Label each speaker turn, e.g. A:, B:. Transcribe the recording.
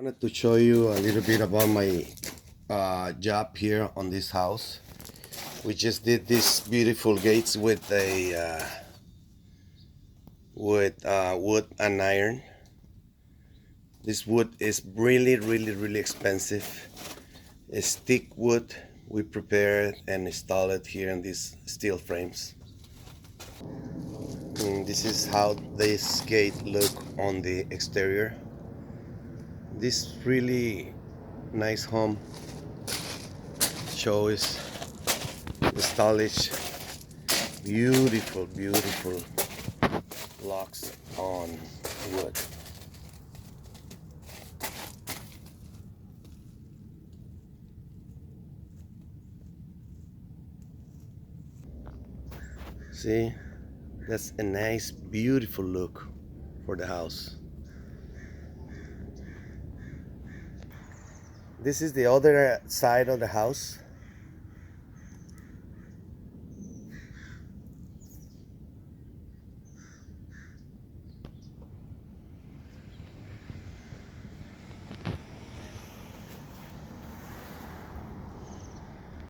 A: Wanted to show you a little bit about my job here on this house. We just did these beautiful gates with a wood and iron. This wood is really expensive. It's teak wood. We prepared and installed it here in these steel frames. And this is how this gate look on the exterior. This really nice home shows the stylish, beautiful blocks on wood. See, that's a nice, beautiful look for the house. This is the other side of the house.